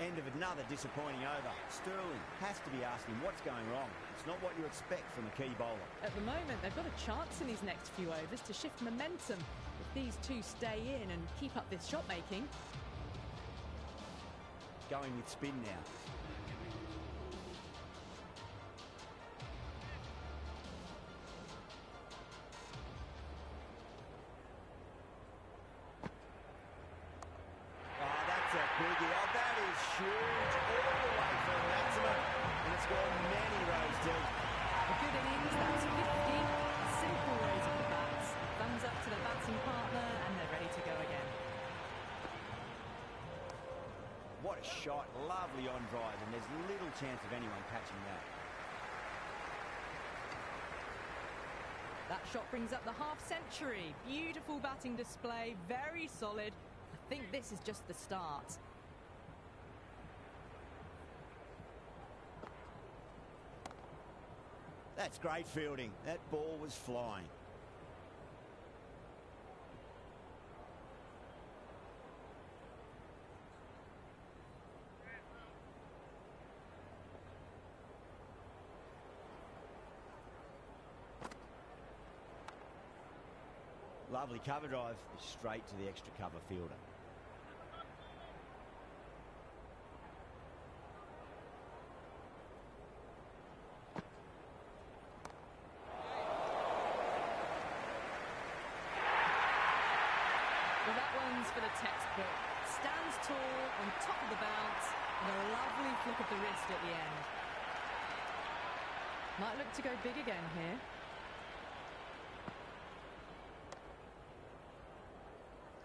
End of another disappointing over. Sterling has to be asking what's going wrong. It's not what you expect from a key bowler. At the moment, they've got a chance in these next few overs to shift momentum. If these two stay in and keep up this shot making. Going with spin now. Biggie. Oh, that is huge. All the way for the maximum. And it's gone many rows deep. A good innings, that's 50. A simple raise of the bats. Thumbs up to the batting partner, and they're ready to go again. What a shot. Lovely on drive, and there's little chance of anyone catching that. That shot brings up the half-century. Beautiful batting display, very solid. I think this is just the start. That's great fielding. That ball was flying. Lovely cover drive, straight to the extra cover fielder. Well, that one's for the textbook. Stands tall on top of the bounce, and a lovely flick of the wrist at the end. Might look to go big again here.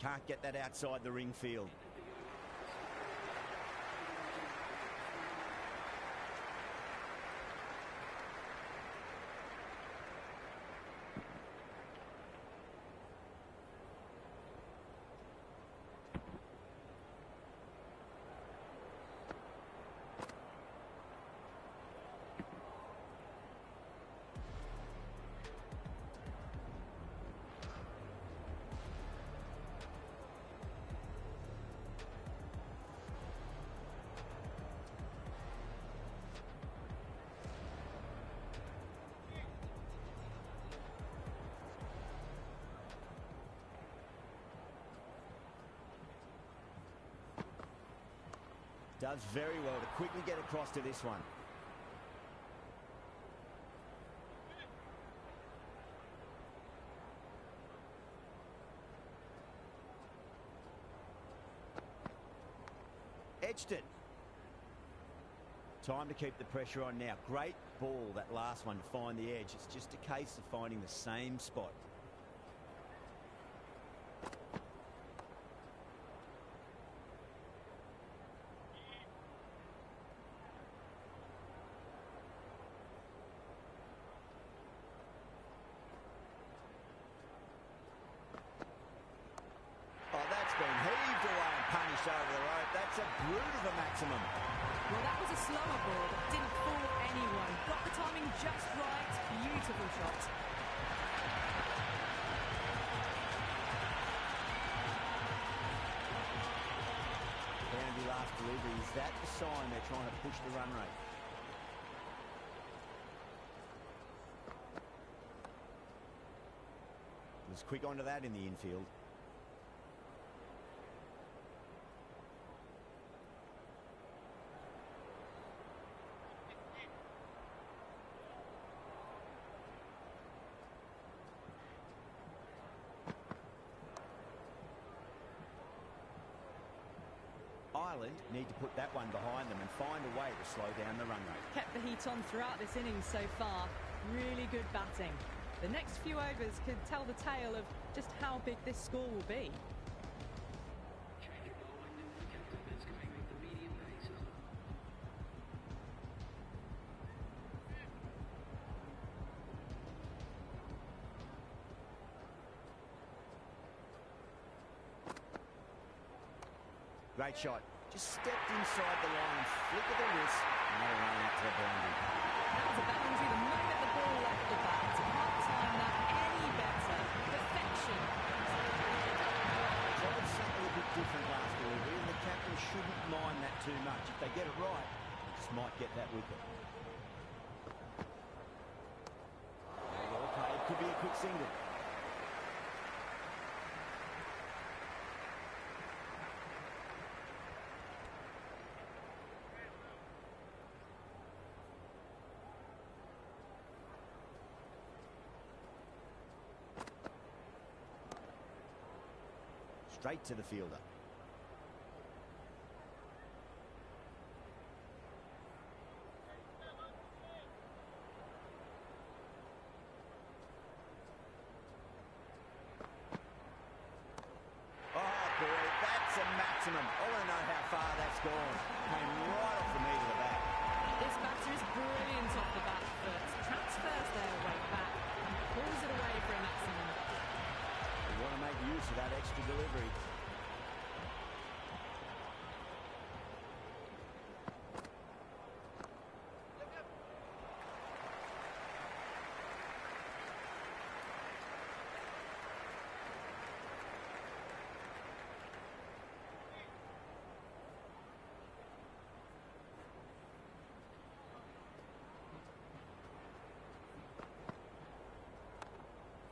Can't get that outside the ring field. Does very well to quickly get across to this one. Edged it. Time to keep the pressure on now. Great ball, that last one, to find the edge. It's just a case of finding the same spot. Over the rope. That's a brute of a maximum. Well, that was a slower ball that didn't fool anyone. Got the timing just right. Beautiful shot. Boundary last delivery. Is that the sign they're trying to push the run rate? Was quick onto that in the infield. Ireland need to put that one behind them and find a way to slow down the run rate. Kept the heat on throughout this innings so far. Really good batting. The next few overs could tell the tale of just how big this score will be. Great shot. Just stepped inside the line, flick of the wrist, and they'll run out to the boundary. That was a boundary the moment the ball left the bat. Can't time that any shouldn't mind that too much. If they get it right, they just might get that wicket. Okay, it could be a quick single. Straight to the fielder. Oh boy, that's a maximum. I want to know how far that's gone. Came right off the meat of the bat. This batter is brilliant off the back foot. Transfers their weight back and pulls it away for a maximum. You want to make use of that extra delivery.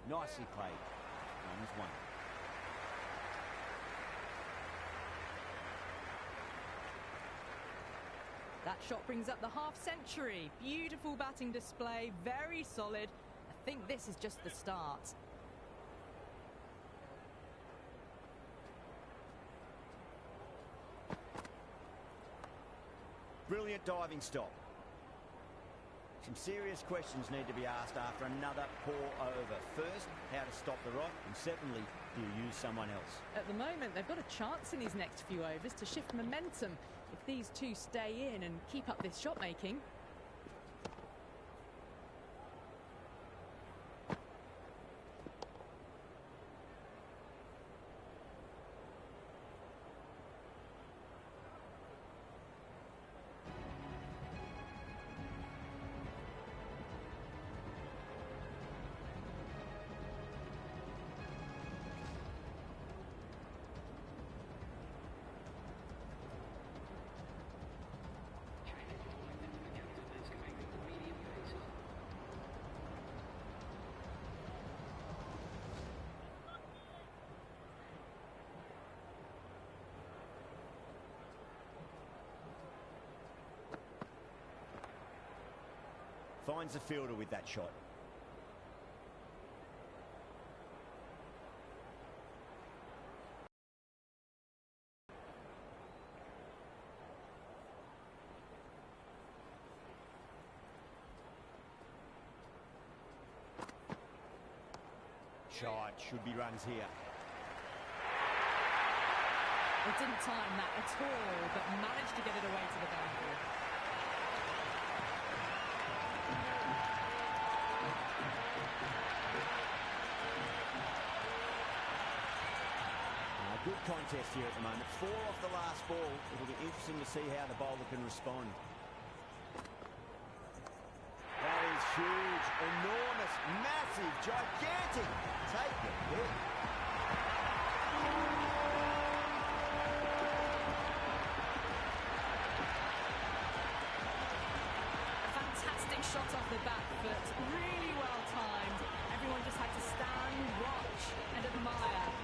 Nicely played. Runs one. That shot brings up the half-century. Beautiful batting display, very solid. I think this is just the start. Brilliant diving stop. Some serious questions need to be asked after another poor over. First, how to stop the rot, and secondly, do you use someone else? At the moment, they've got a chance in these next few overs to shift momentum if these two stay in and keep up this shot making. Finds the fielder with that shot. Shot, should be runs here. They didn't time that at all, but managed to get it away to the boundary. Good contest here at the moment. 4 off the last ball. It'll be interesting to see how the bowler can respond. That is huge, enormous, massive, gigantic. Take the hit. A fantastic shot off the back foot. Really well timed. Everyone just had to stand, watch and admire.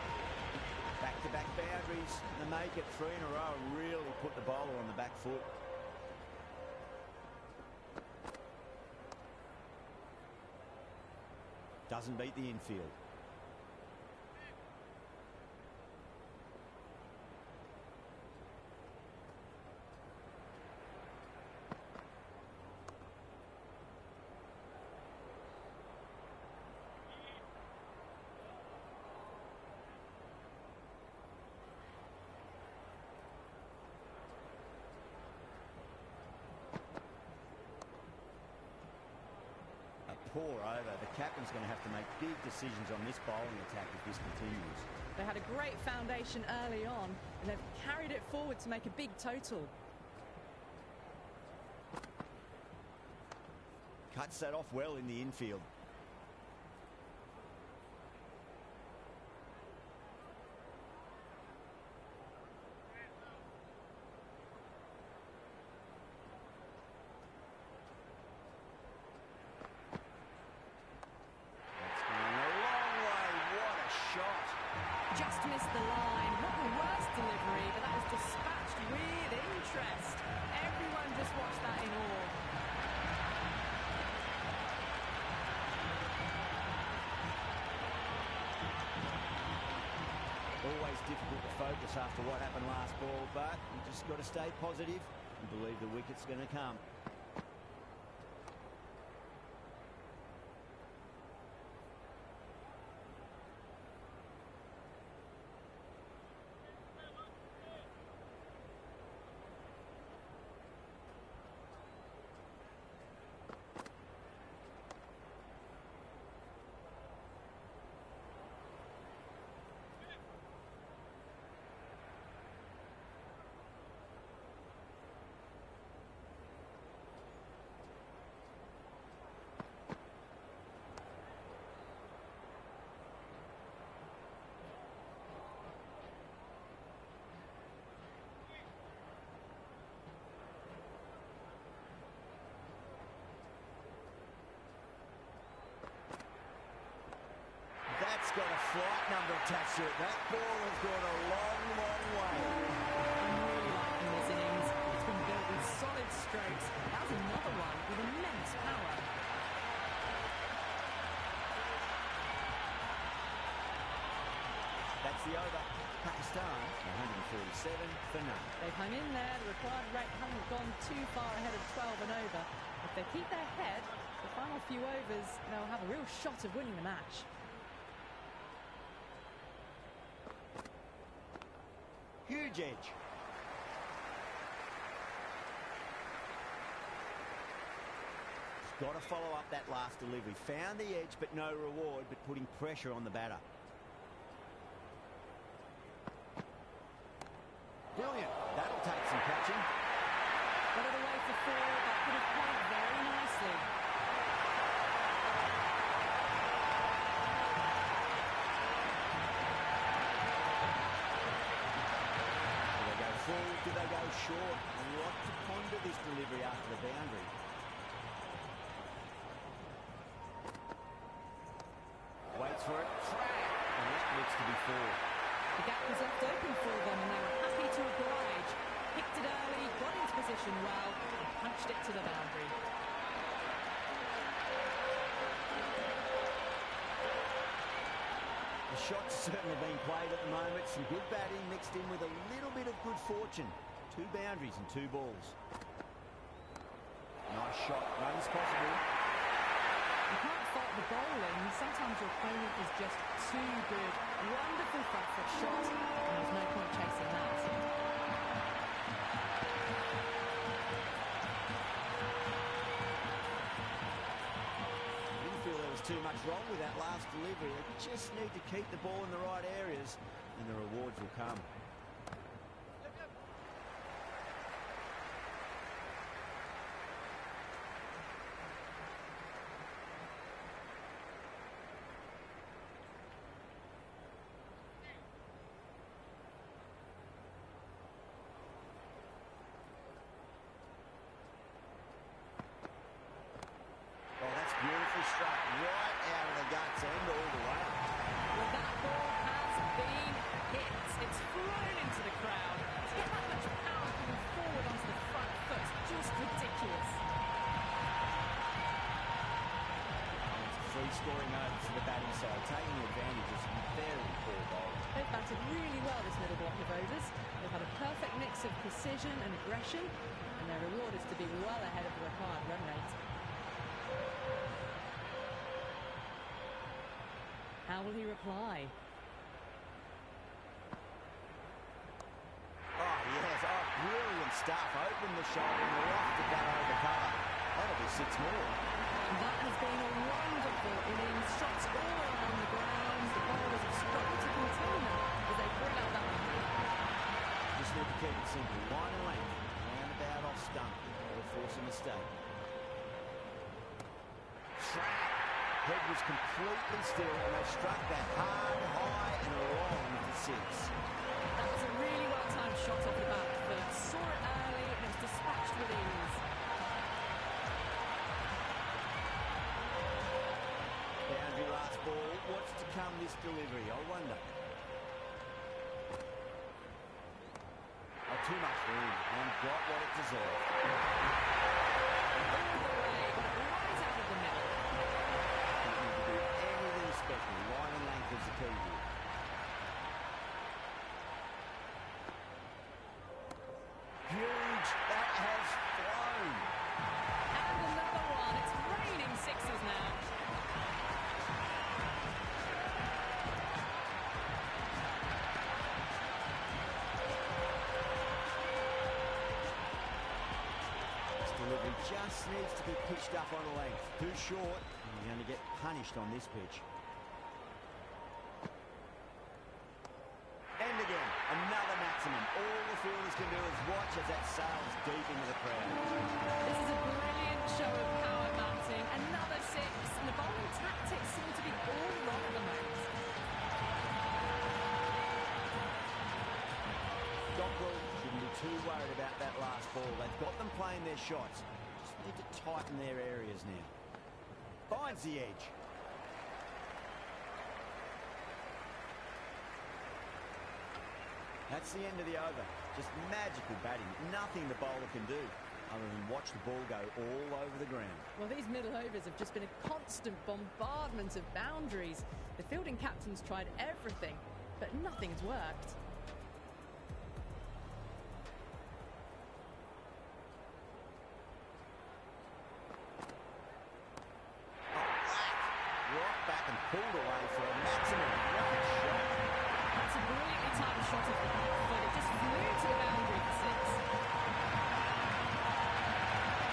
Back-to-back boundaries, and they make it 3 in a row and really put the bowler on the back foot. Doesn't beat the infield. Poor over. The captain's going to have to make big decisions on this bowling attack if this continues. They had a great foundation early on, and they've carried it forward to make a big total. Cuts that off well in the infield. just missed the line. Not the worst delivery, but that was dispatched with interest. Everyone just watched that in awe. Always difficult to focus after what happened last ball, but you just got to stay positive and believe the wicket's going to come. That's got a flight number attached to it. That ball has gone a long, long way. I'm really liking this innings. It's been built with solid strokes. That was another one with immense power. That's the over. Pakistan, 147 for none. They've hung in there. The required rate hasn't gone too far ahead of 12 and over. If they keep their head, the final few overs, they'll have a real shot of winning the match. Huge edge. He's got to follow up that last delivery. Found the edge, but no reward, but putting pressure on the batter. Brilliant. That'll take some catching. Got it away for four. That could have played very nicely. Full, do they go short? A lot to ponder this delivery after the boundary. Waits for it, track, and that looks to be four. The gap was left open for them and they were happy to oblige. Picked it early, got into position well, and punched it to the boundary. The shot's certainly being played at the moment. Some good batting mixed in with a little bit of good fortune. 2 boundaries and 2 balls. Nice shot. Runs possible. You can't fault the bowling. Sometimes your opponent is just too good. Wonderful front foot shot. And there's no point chasing that. Too much wrong with that last delivery. They just need to keep the ball in the right areas and the rewards will come. Beautifully struck right out of the guts and all the way. Well, that ball has been hit. It's flown into the crowd. To get that much power coming forward onto the front foot, just ridiculous. It's a free scoring over for the batting side, taking advantage of some very poor bowling. They've batted really well this middle block of overs. They've had a perfect mix of precision and aggression, and their reward is to be well ahead of the required run rate. How will he reply? Oh, yes. Oh, brilliant stuff. Open the shot and lofted that over cover. That'll be 6 more. And that has been a wonderful innings. Shots all around the ground. The bowlers have struggled to contain them as they bring out that one. Just need to keep it simple. Line and length. Roundabout off stump. That'll force a mistake. Track. Head was completely still and they struck that hard, high and long for 6. That was a really well-timed shot off the back foot. Saw it early and it was dispatched with ease. Boundary last ball. What's to come this delivery? I wonder. too much room and got what it deserved. All the way, right out of the middle. Don't need to do anything special. Line and length is the key here. Huge. That has flown. And another one. It's raining sixes now. This delivery just needs to be pitched up on a length. Too short, and you're going to get punished on this pitch. And again, another maximum. All the fielders can do is watch as that sails deep into the crowd. This is a brilliant show of power batting. Another six, and the bowling tactics seem to be all wrong at the moment. Dockwell shouldn't be too worried about that last ball. They've got them playing their shots. Just need to tighten their areas now. Finds the edge. That's the end of the over. Just magical batting. Nothing the bowler can do other than watch the ball go all over the ground. Well, these middle overs have just been a constant bombardment of boundaries. The fielding captains tried everything, but nothing's worked. Right back and pulled away for a maximum. Great shot. That's a brilliantly timed shot of the back foot. It just flew to the boundary for six.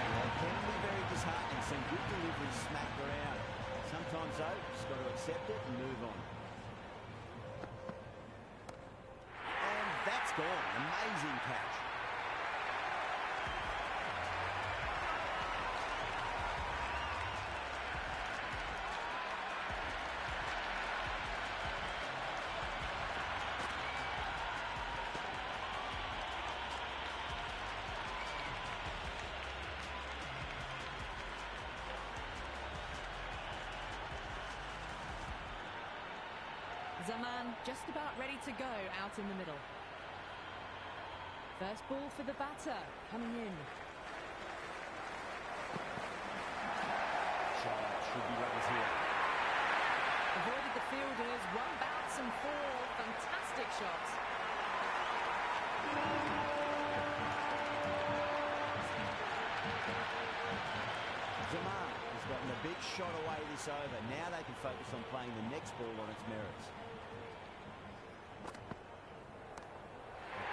Well, it can be very disheartening. Some good deliveries smacked around. Sometimes, though, just got to accept it and move on. And that's gone. Amazing catch. Zaman just about ready to go out in the middle. First ball for the batter, coming in. Shot should be runners here. Avoided the fielders, one bounce and four. Fantastic shots. Zaman has gotten a big shot away this over. Now they can focus on playing the next ball on its merits.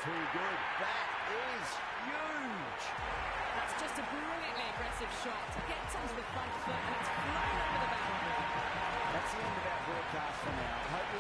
Too good. That is huge. That's just a brilliantly aggressive shot. Gets onto the front foot and it's flown over the boundary. That's the end of our broadcast for now. Hope you